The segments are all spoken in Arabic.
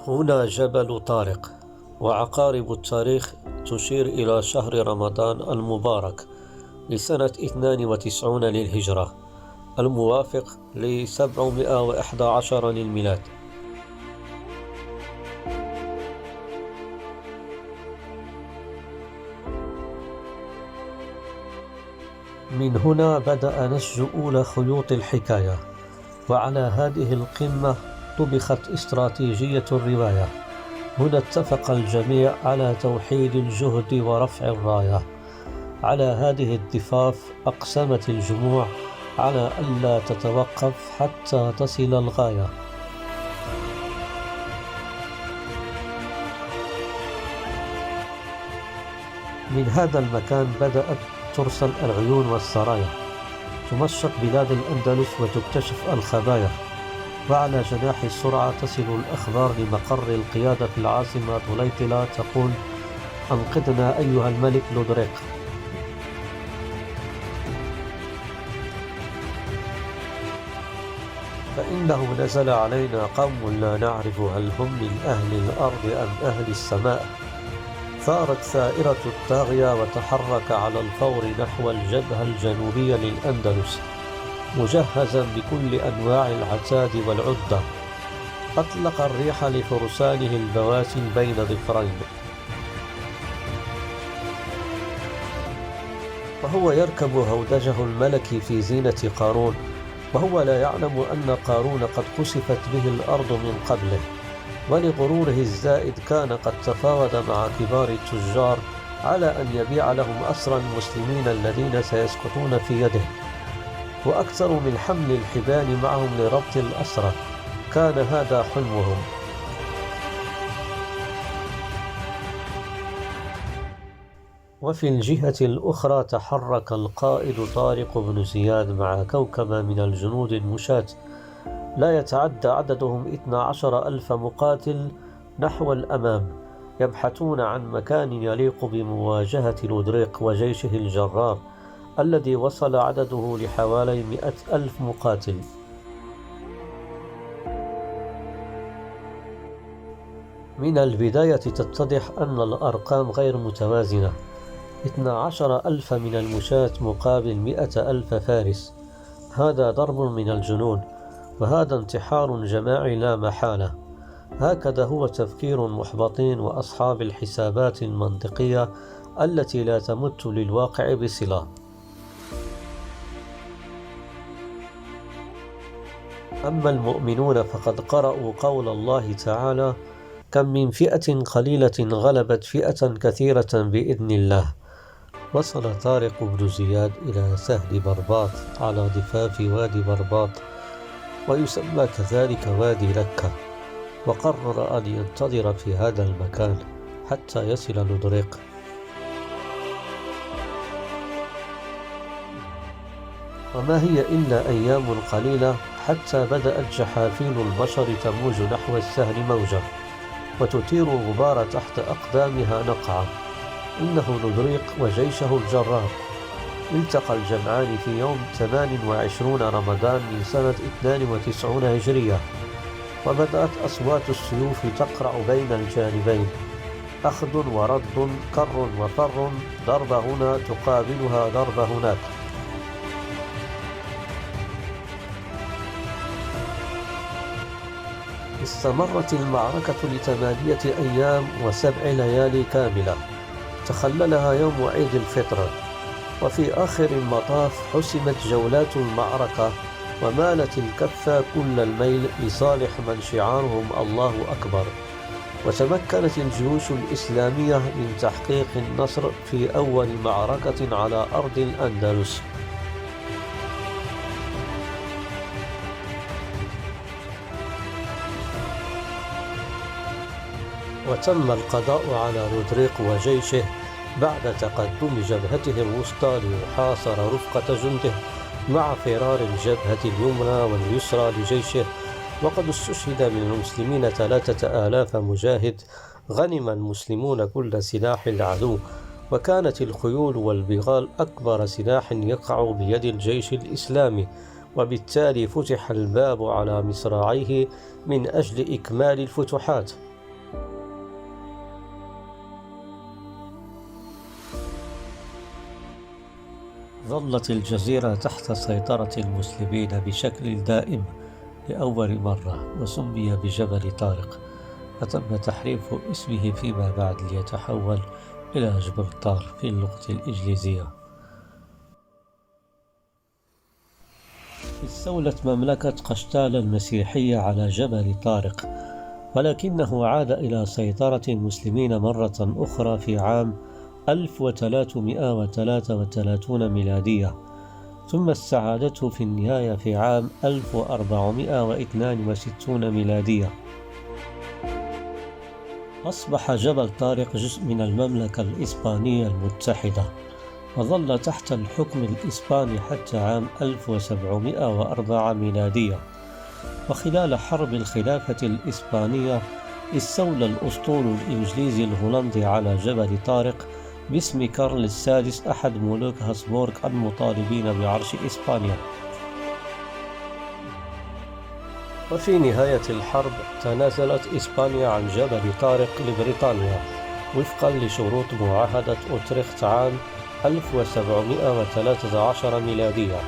هنا جبل طارق، وعقارب التاريخ تشير إلى شهر رمضان المبارك لسنة 92 للهجرة، الموافق ل711 للميلاد. من هنا بدأ نسج أولى خيوط الحكاية، وعلى هذه القمة طبخت استراتيجية الرواية. هنا اتفق الجميع على توحيد الجهد ورفع الراية. على هذه الضفاف أقسمت الجموع على ألا تتوقف حتى تصل الغاية. من هذا المكان بدأت ترسل العيون والسرايا، تمشط بلاد الأندلس وتكتشف الخبايا، وعلى جناح السرعة تصل الأخبار لمقر القيادة في العاصمة طليطلة تقول: أنقذنا أيها الملك لودريك. فإنه نزل علينا قوم لا نعرف هل هم من أهل الأرض أم أهل السماء. ثارت ثائرة الطاغية وتحرك على الفور نحو الجبهة الجنوبية للأندلس، مجهزا بكل أنواع العتاد والعدة. أطلق الريح لفرسانه البواسل بين ظفرين، وهو يركب هودجه الملكي في زينة قارون، وهو لا يعلم أن قارون قد خسفت به الأرض من قبله. ولغروره الزائد كان قد تفاوض مع كبار التجار على أن يبيع لهم أسرى المسلمين الذين سيسقطون في يده، وأكثر من حمل الحبال معهم لربط الأسرى. كان هذا حلمهم. وفي الجهة الأخرى تحرك القائد طارق بن زياد مع كوكبة من الجنود المشاة لا يتعدى عددهم 12,000 مقاتل نحو الأمام، يبحثون عن مكان يليق بمواجهة لودريك وجيشه الجرار الذي وصل عدده لحوالي 100,000 مقاتل. من البداية تتضح أن الأرقام غير متوازنة: 12,000 من المشاة مقابل 100,000 فارس. هذا ضرب من الجنون، وهذا انتحار جماعي لا محالة. هكذا هو تفكير المحبطين وأصحاب الحسابات المنطقية التي لا تمت للواقع بصلة. أما المؤمنون فقد قرأوا قول الله تعالى: كم من فئة قليلة غلبت فئة كثيرة بإذن الله. وصل طارق بن زياد إلى سهل برباط على ضفاف وادي برباط، ويسمى كذلك وادي ركة، وقرر أن ينتظر في هذا المكان حتى يصل لودريك. وما هي إلا أيام قليلة حتى بدأت جحافل البشر تموج نحو السهل موجة، وتثير الغبار تحت أقدامها نقعا. إنه لودريك وجيشه الجرار. التقى الجمعان في يوم 28 رمضان من سنة 92 هجرية، وبدأت أصوات السيوف تقرع بين الجانبين، أخذ ورد، كر وفر، ضربة هنا تقابلها ضربة هناك. استمرت المعركة ل8 أيام و7 ليالي كاملة، تخللها يوم عيد الفطر. وفي آخر المطاف حسمت جولات المعركة، ومالت الكفة كل الميل لصالح من شعارهم الله أكبر. وتمكنت الجيوش الإسلامية من تحقيق النصر في أول معركة على أرض الأندلس. وتم القضاء على لودريك وجيشه بعد تقدم جبهته الوسطى ليحاصر رفقة جنده مع فرار الجبهة اليمنى واليسرى لجيشه. وقد استشهد من المسلمين 3,000 مجاهد. غنم المسلمون كل سلاح العدو، وكانت الخيول والبغال أكبر سلاح يقع بيد الجيش الإسلامي، وبالتالي فتح الباب على مصراعيه من أجل إكمال الفتوحات. ظلت الجزيرة تحت سيطرة المسلمين بشكل دائم لأول مرة، وسمي بجبل طارق، فتم تحريف اسمه فيما بعد ليتحول إلى جبرتار في اللغة الإنجليزية. استولت مملكة قشتال المسيحية على جبل طارق، ولكنه عاد إلى سيطرة المسلمين مرة أخرى في عام 1333 ميلادية، ثم استعادته في النهاية في عام 1462 ميلادية. أصبح جبل طارق جزء من المملكة الإسبانية المتحدة، وظل تحت الحكم الإسباني حتى عام 1704 ميلادية. وخلال حرب الخلافة الإسبانية استولى الأسطول الإنجليزي الهولندي على جبل طارق باسم كارل السادس أحد ملوك هاسبورغ المطالبين بعرش إسبانيا. وفي نهاية الحرب تنازلت إسبانيا عن جبل طارق لبريطانيا وفقا لشروط معاهدة أوتريخت عام 1713 ميلادية.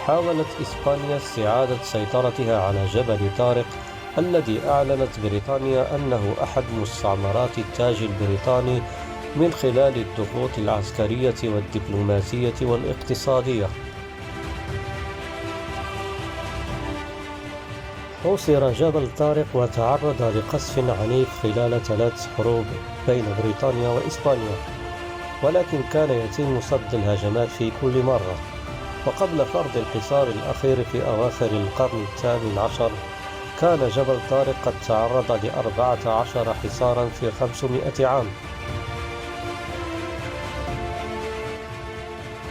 حاولت إسبانيا استعادة سيطرتها على جبل طارق الذي أعلنت بريطانيا أنه أحد مستعمرات التاج البريطاني من خلال الضغوط العسكرية والدبلوماسية والاقتصادية. حوصر جبل طارق وتعرض لقصف عنيف خلال 3 حروب بين بريطانيا وإسبانيا، ولكن كان يتم صد الهجمات في كل مرة. وقبل فرض الحصار الأخير في أواخر القرن الثامن عشر، كان جبل طارق قد تعرض ل14 حصارا في 500 عام.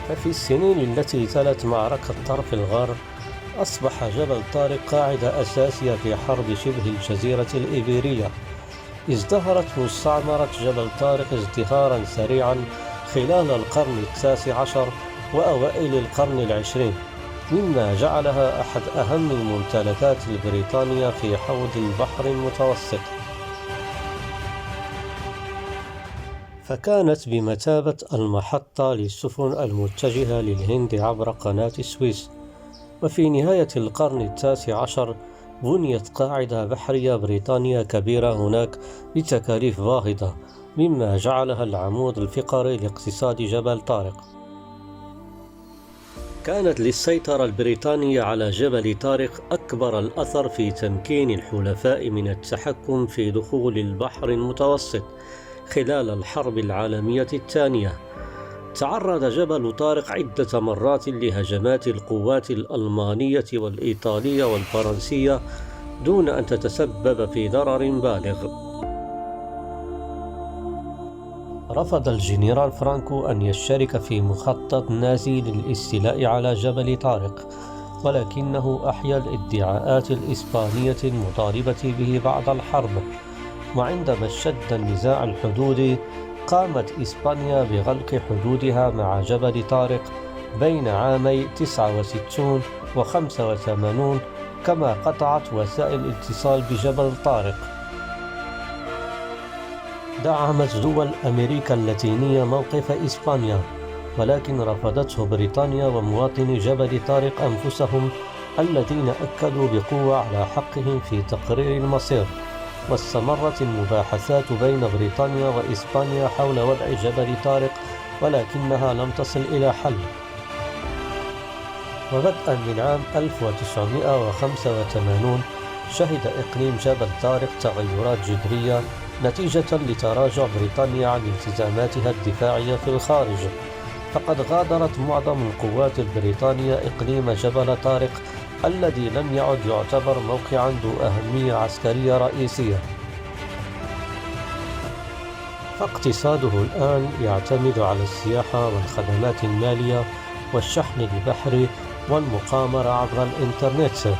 ففي السنين التي تلت معركة طرف الغرب، أصبح جبل طارق قاعدة أساسية في حرب شبه الجزيرة الإيبيرية. ازدهرت مستعمرة جبل طارق ازدهارا سريعا خلال القرن التاسع عشر وأوائل القرن العشرين، مما جعلها أحد أهم الممتلكات البريطانية في حوض البحر المتوسط. فكانت بمثابة المحطة للسفن المتجهة للهند عبر قناة السويس. وفي نهاية القرن التاسع عشر بنيت قاعدة بحرية بريطانية كبيرة هناك بتكاليف باهظة، مما جعلها العمود الفقري لاقتصاد جبل طارق. كانت للسيطرة البريطانية على جبل طارق أكبر الأثر في تمكين الحلفاء من التحكم في دخول البحر المتوسط خلال الحرب العالمية الثانية. تعرض جبل طارق عدة مرات لهجمات القوات الألمانية والإيطالية والفرنسية دون أن تتسبب في ضرر بالغ. رفض الجنرال فرانكو أن يشترك في مخطط نازي للاستيلاء على جبل طارق، ولكنه أحيا الادعاءات الإسبانية المطالبة به بعد الحرب. وعندما اشتد النزاع الحدودي، قامت إسبانيا بغلق حدودها مع جبل طارق بين عامي 69 و85، كما قطعت وسائل الاتصال بجبل طارق. دعمت دول أمريكا اللاتينية موقف إسبانيا، ولكن رفضته بريطانيا ومواطني جبل طارق أنفسهم الذين أكدوا بقوة على حقهم في تقرير المصير. واستمرت المباحثات بين بريطانيا وإسبانيا حول وضع جبل طارق، ولكنها لم تصل إلى حل. وبدءا من عام 1985 شهد إقليم جبل طارق تغيرات جذرية نتيجة لتراجع بريطانيا عن التزاماتها الدفاعية في الخارج، فقد غادرت معظم القوات البريطانية إقليم جبل طارق الذي لم يعد يعتبر موقعا ذو أهمية عسكرية رئيسية. فاقتصاده الآن يعتمد على السياحة والخدمات المالية والشحن البحري والمقامرة عبر الإنترنت.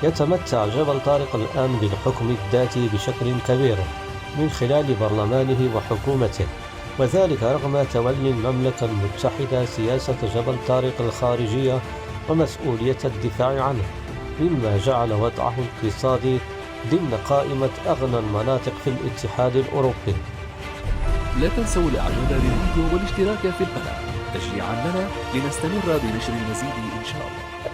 يتمتع جبل طارق الآن بالحكم الذاتي بشكل كبير من خلال برلمانه وحكومته، وذلك رغم تولي المملكة المتحدة سياسة جبل طارق الخارجية ومسؤولية الدفاع عنه، مما جعل وضعه الاقتصادي ضمن قائمة أغنى المناطق في الاتحاد الأوروبي. لا تنسوا الاعجاب بالفيديو والاشتراك في القناة. تشجيعا لنا لنستمر بنشر المزيد إن شاء الله.